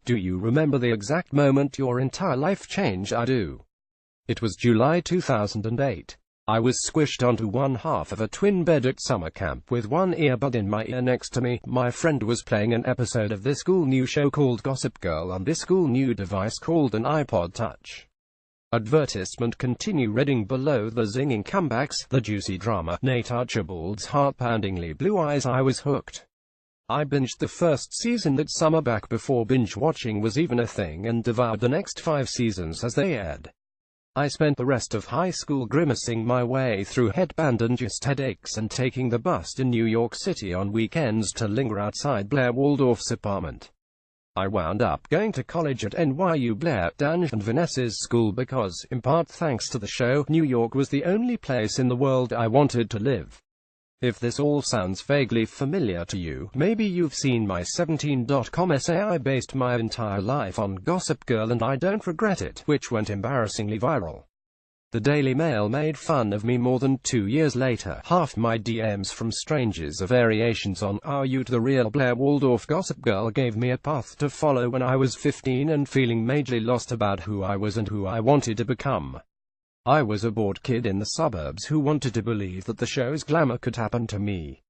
Do you remember the exact moment your entire life changed? I do. It was July 2008. I was squished onto one half of a twin bed at summer camp with one earbud in my ear. Next to me, my friend was playing an episode of this cool new show called Gossip Girl on this cool new device called an iPod Touch. Advertisement. Continue reading below. The zinging comebacks, the juicy drama, Nate Archibald's heart-poundingly blue eyes. I was hooked. I binged the first season that summer back before binge-watching was even a thing, and devoured the next 5 seasons as they aired. I spent the rest of high school grimacing my way through headband-induced headaches and taking the bus in New York City on weekends to linger outside Blair Waldorf's apartment. I wound up going to college at NYU Blair, Dange and Vanessa's school because, in part thanks to the show, New York was the only place in the world I wanted to live. If this all sounds vaguely familiar to you, maybe you've seen my 17.com essay. I based my entire life on Gossip Girl and I don't regret it, which went embarrassingly viral. The Daily Mail made fun of me more than 2 years later. Half my DMs from strangers are variations on "Are you the real Blair Waldorf?" Gossip Girl gave me a path to follow when I was 15 and feeling majorly lost about who I was and who I wanted to become. I was a bored kid in the suburbs who wanted to believe that the show's glamour could happen to me.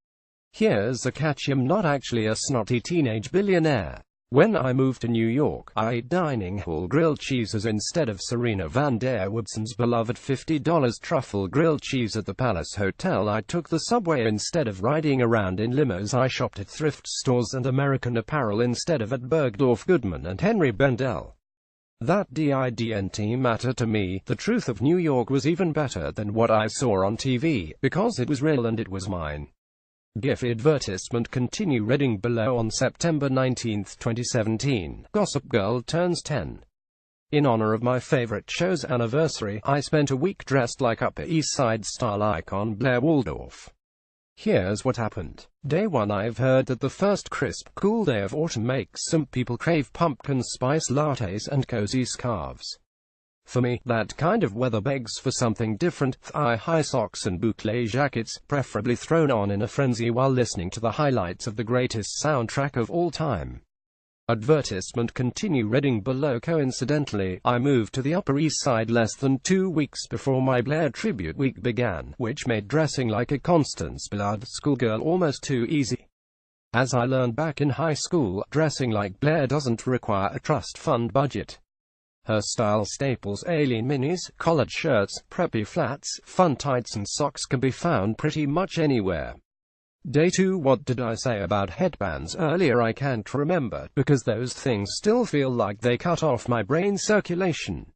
Here's the catch: I'm not actually a snotty teenage billionaire. When I moved to New York, I ate dining hall grilled cheeses instead of Serena Van Der Woodsen's beloved $50 truffle grilled cheese at the Palace Hotel. I took the subway instead of riding around in limos. I shopped at thrift stores and American Apparel instead of at Bergdorf Goodman and Henry Bendel. That didn't matter to me. The truth of New York was even better than what I saw on TV, because it was real and it was mine. GIF advertisement. Continue reading below. On September 19, 2017, Gossip Girl turns 10. In honor of my favorite show's anniversary, I spent a week dressed like Upper East Side style icon Blair Waldorf. Here's what happened. Day 1. I've heard that the first crisp, cool day of autumn makes some people crave pumpkin spice lattes and cozy scarves. For me, that kind of weather begs for something different: thigh-high socks and boucle jackets, preferably thrown on in a frenzy while listening to the highlights of the greatest soundtrack of all time. Advertisement. Continue reading below. Coincidentally, I moved to the Upper East Side less than 2 weeks before my Blair tribute week began, which made dressing like a Constance Blood schoolgirl almost too easy. As I learned back in high school, dressing like Blair doesn't require a trust fund budget. Her style staples, alien minis, collared shirts, preppy flats, fun tights and socks can be found pretty much anywhere. Day 2. What did I say about headbands earlier? I can't remember, because those things still feel like they cut off my brain circulation.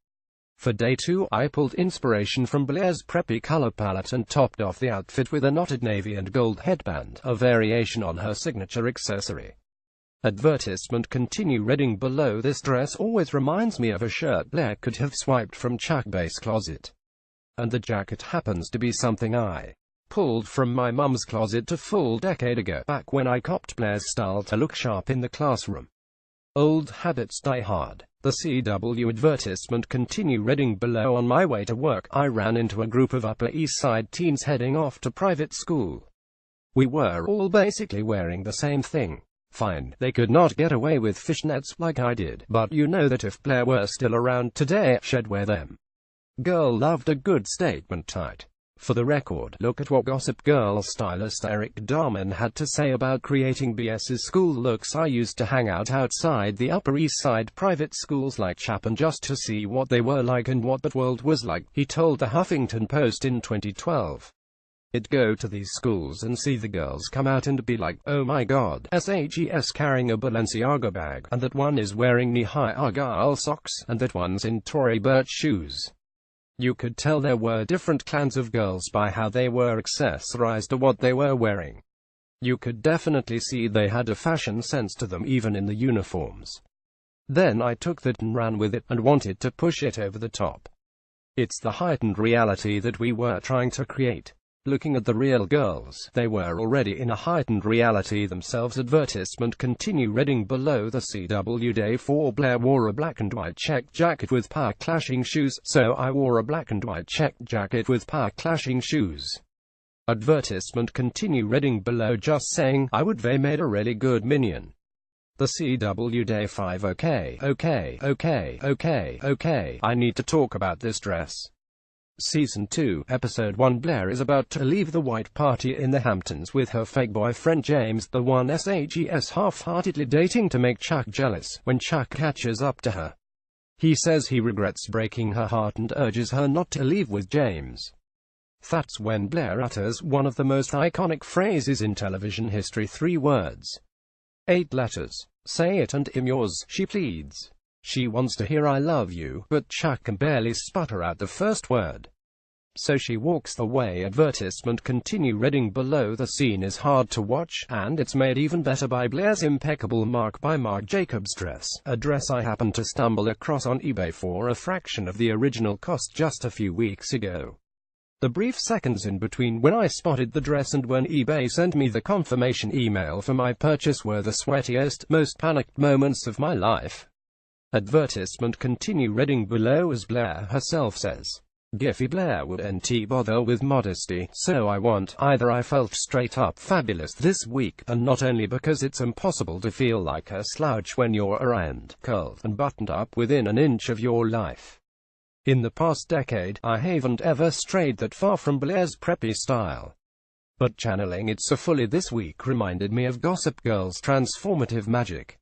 For Day 2, I pulled inspiration from Blair's preppy color palette and topped off the outfit with a knotted navy and gold headband, a variation on her signature accessory. Advertisement. Continue reading below. This dress always reminds me of a shirt Blair could have swiped from Chuck Bass' closet. And the jacket happens to be something I pulled from my mum's closet a full decade ago, back when I copped Blair's style to look sharp in the classroom. Old habits die hard. The CW advertisement. Continue reading below. On my way to work, I ran into a group of Upper East Side teens heading off to private school. We were all basically wearing the same thing. Fine, they could not get away with fishnets like I did, but you know that if Blair were still around today, she'd wear them. Girl loved a good statement tight. For the record, look at what Gossip Girl stylist Eric Darman had to say about creating BS's school looks. I used to hang out outside the Upper East Side private schools like Chapin just to see what they were like and what that world was like, he told the Huffington Post in 2012. I'd go to these schools and see the girls come out and be like, "Oh my god, SHES carrying a Balenciaga bag, and that one is wearing knee-high Argyle socks, and that one's in Tory Burch shoes." You could tell there were different clans of girls by how they were accessorized or what they were wearing. You could definitely see they had a fashion sense to them even in the uniforms. Then I took that and ran with it, and wanted to push it over the top. It's the heightened reality that we were trying to create. Looking at the real girls, they were already in a heightened reality themselves. Advertisement. Continue reading below. The CW. Day 4. Blair wore a black and white check jacket with power clashing shoes, so I wore a black and white check jacket with power clashing shoes. Advertisement. Continue reading below. Just saying, I would they made a really good minion. The CW Day 5. Okay, I need to talk about this dress. Season 2, Episode 1. Blair is about to leave the white party in the Hamptons with her fake boyfriend James, the one she's half-heartedly dating to make Chuck jealous, when Chuck catches up to her. He says he regrets breaking her heart and urges her not to leave with James. That's when Blair utters one of the most iconic phrases in television history. 3 words. 8 letters. Say it and I'm yours, she pleads. She wants to hear I love you, but Chuck can barely sputter out the first word. So she walks away. Advertisement continue reading below. The scene is hard to watch, and it's made even better by Blair's impeccable Marc by Marc Jacobs dress, a dress I happened to stumble across on eBay for a fraction of the original cost just a few weeks ago. The brief seconds in between when I spotted the dress and when eBay sent me the confirmation email for my purchase were the sweatiest, most panicked moments of my life. Advertisement continue reading below as Blair herself says. Giffy Blair wouldn't bother with modesty, so I want. Either I felt straight up fabulous this week, and not only because it's impossible to feel like a slouch when you're around, curled, and buttoned up within an inch of your life. In the past decade, I haven't ever strayed that far from Blair's preppy style. But channeling it so fully this week reminded me of Gossip Girl's transformative magic.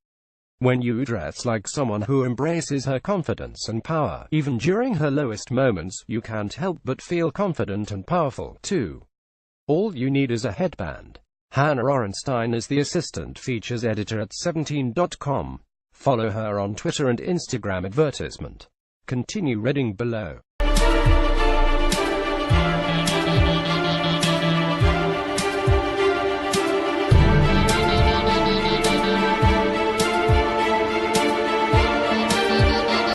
When you dress like someone who embraces her confidence and power, even during her lowest moments, you can't help but feel confident and powerful, too. All you need is a headband. Hannah Orenstein is the assistant features editor at 17.com. Follow her on Twitter and Instagram. Advertisement continue reading below.